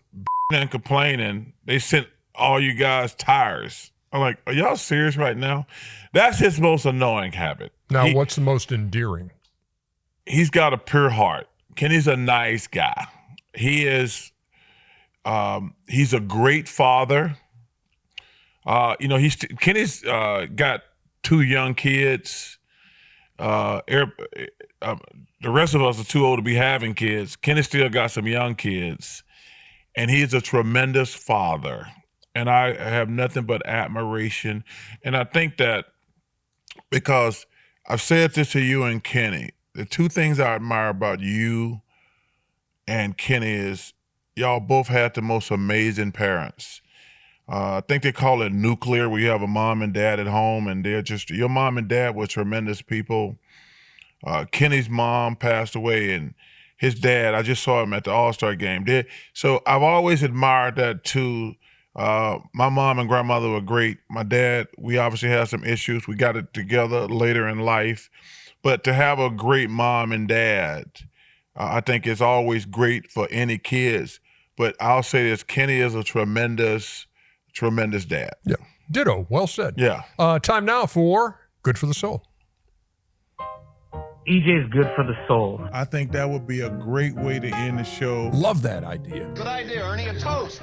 and complaining. They sent all you guys tires. I'm like, are y'all serious right now? That's his most annoying habit. Now, what's the most endearing? He's got a pure heart. Kenny's a nice guy. He is, he's a great father. Kenny's got 2 young kids. the rest of us are too old to be having kids. Kenny still got some young kids, and he's a tremendous father. And I have nothing but admiration. And I think that because I've said this to you and Kenny, the two things I admire about you and Kenny is y'all both had the most amazing parents. I think they call it nuclear, where you have a mom and dad at home, and they're just, your mom and dad were tremendous people. Kenny's mom passed away, and his dad, I just saw him at the All-Star game. So I've always admired that too. My mom and grandmother were great. My dad, we obviously had some issues. We got it together later in life. But to have a great mom and dad, I think is always great for any kids. But I'll say this, Kenny is a tremendous dad. Yeah. Ditto. Well said. Yeah. Time now for Good for the Soul. EJ's good for the soul. I think that would be a great way to end the show. Love that idea. Good idea, Ernie. A toast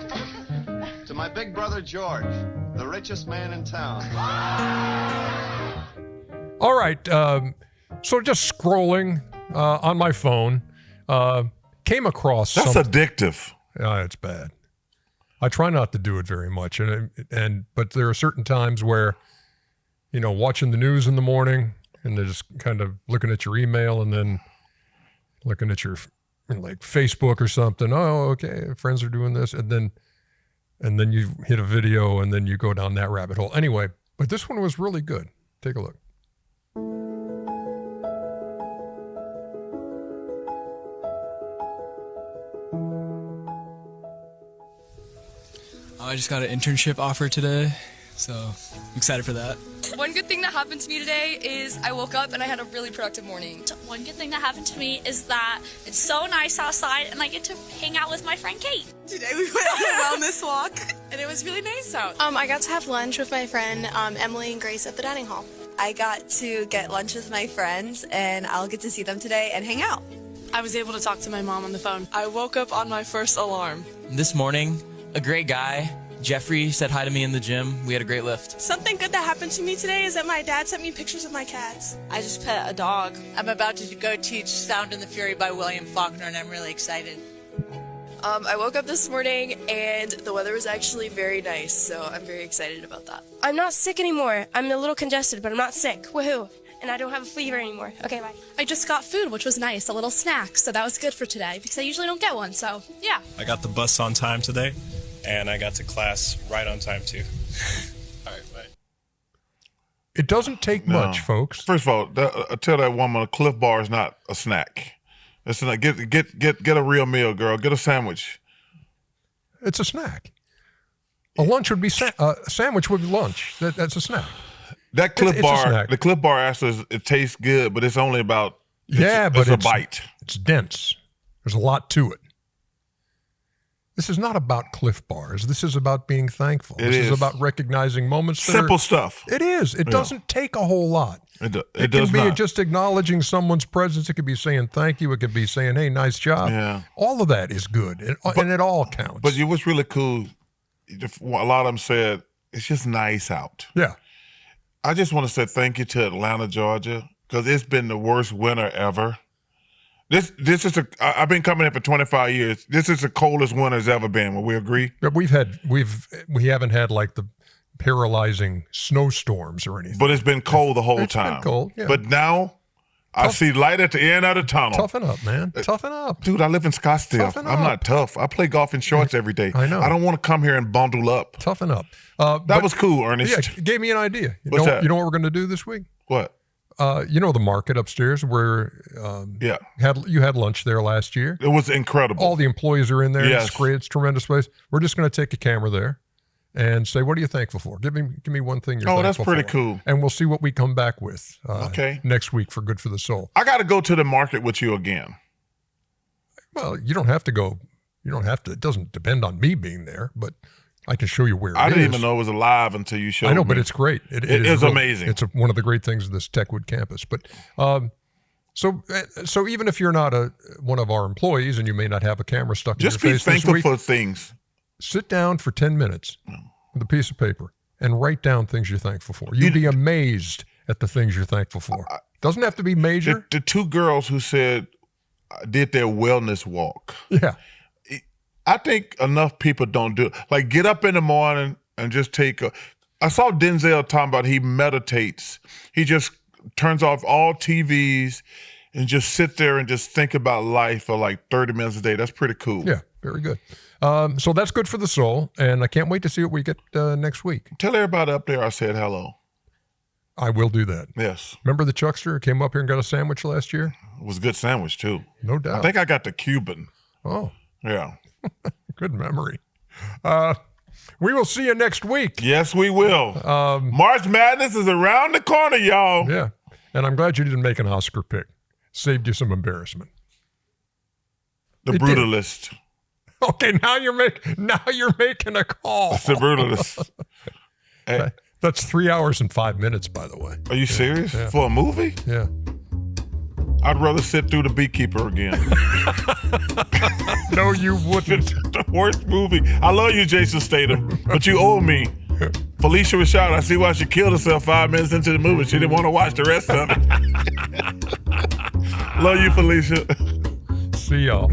to my big brother George, the richest man in town. All right. So just scrolling on my phone, came across That's something. addictive. Yeah, it's bad. I try not to do it very much, but there are certain times where, watching the news in the morning, and they're just kind of looking at your email and then looking at your Facebook or something. Oh, okay, friends are doing this, and then you hit a video, and then you go down that rabbit hole. Anyway, but this one was really good. Take a look. I just got an internship offer today, so I'm excited for that. One good thing that happened to me today is I woke up and I had a really productive morning. One good thing that happened to me is that it's so nice outside and I get to hang out with my friend Kate. Today we went on a wellness walk and it was really nice out. I got to have lunch with my friend Emily and Grace at the dining hall. I got to get lunch with my friends and I'll get to see them today and hang out. I was able to talk to my mom on the phone. I woke up on my first alarm. This morning, a great guy, Jeffrey, said hi to me in the gym. We had a great lift. Something good that happened to me today is that my dad sent me pictures of my cats. I just pet a dog. I'm about to go teach Sound and the Fury by William Faulkner, and I'm really excited. I woke up this morning and the weather was actually very nice, so I'm very excited about that. I'm not sick anymore. I'm a little congested, but I'm not sick. Woohoo. And I don't have a fever anymore. Okay, bye. I just got food, which was nice, a little snack, so that was good for today, because I usually don't get one, so yeah. I got the bus on time today, and I got to class right on time too. All right, bye. It doesn't take much, folks. First of all, tell that woman a Cliff Bar is not a snack. It's not, get a real meal, girl. Get a sandwich. It's a snack. A lunch would be a sandwich would be lunch. That's a snack. That Cliff Bar, the Cliff Bar actually, it tastes good, but it's only about it's a bite. It's dense. There's a lot to it. This is not about Cliff Bars. This is about being thankful. This is about recognizing moments. Simple stuff. It is. It doesn't take a whole lot. It can be just acknowledging someone's presence. It could be saying thank you. It could be saying, hey, nice job. Yeah. All of that is good, and it all counts. But what's really cool, a lot of them said, it's just nice out. Yeah. I just want to say thank you to Atlanta, Georgia, because it's been the worst winter ever. This is I've been coming here for 25 years. This is the coldest winter it's ever been. Will we agree? But we haven't had like the paralyzing snowstorms or anything. But it's been cold the whole time. It's been cold, yeah. But now I see light at the end of the tunnel. Toughen up, man. Toughen up. Dude, I live in Scottsdale. I'm not tough. I play golf in shorts every day. I know. I don't want to come here and bundle up. Toughen up. That was cool, Ernest. Yeah, it gave me an idea. What's that? You know what we're going to do this week? What? The market upstairs where you had lunch there last year. It was incredible. All the employees are in there. Yes. It's great. It's a tremendous place. We're just going to take a camera there and say, what are you thankful for? Give me one thing you're thankful for. Oh, that's pretty cool. And we'll see what we come back with next week for Good for the Soul. I got to go to the market with you again. Well, you don't have to go. You don't have to. It doesn't depend on me being there, but I can show you where it is. I didn't even know it was alive until you showed me. I know, but it's great. It is amazing. It's one of the great things of this Techwood campus. But so even if you're not one of our employees and you may not have a camera stuck in your face this week, just be thankful for things. Sit down for 10 minutes with a piece of paper and write down things you're thankful for. You'd be amazed at the things you're thankful for. Doesn't have to be major. The two girls who said did their wellness walk. Yeah. I think enough people don't do it. Like, get up in the morning and just take a... I saw Denzel talking about he meditates. He just turns off all TVs and just sit there and just think about life for like 30 minutes a day. That's pretty cool. Yeah, very good. So that's good for the soul, and I can't wait to see what we get next week. Tell everybody up there I said hello. I will do that. Yes. Remember the Chuckster who came up here and got a sandwich last year? It was a good sandwich, too. No doubt. I think I got the Cuban. Oh. Yeah. Good memory. We will see you next week. Yes, we will. March Madness is around the corner, y'all. Yeah. And I'm glad you didn't make an Oscar pick. Saved you some embarrassment. The Brutalist. Okay, now you're making a call. It's The Brutalist. Hey. That's 3 hours and 5 minutes, by the way. Are you serious? Yeah. For a movie? Yeah. I'd rather sit through The Beekeeper again. No, you wouldn't. The worst movie. I love you, Jason Statham, but you owe me. Felicia Rashad, I see why she killed herself 5 minutes into the movie. She didn't want to watch the rest of it. Love you, Felicia. See y'all.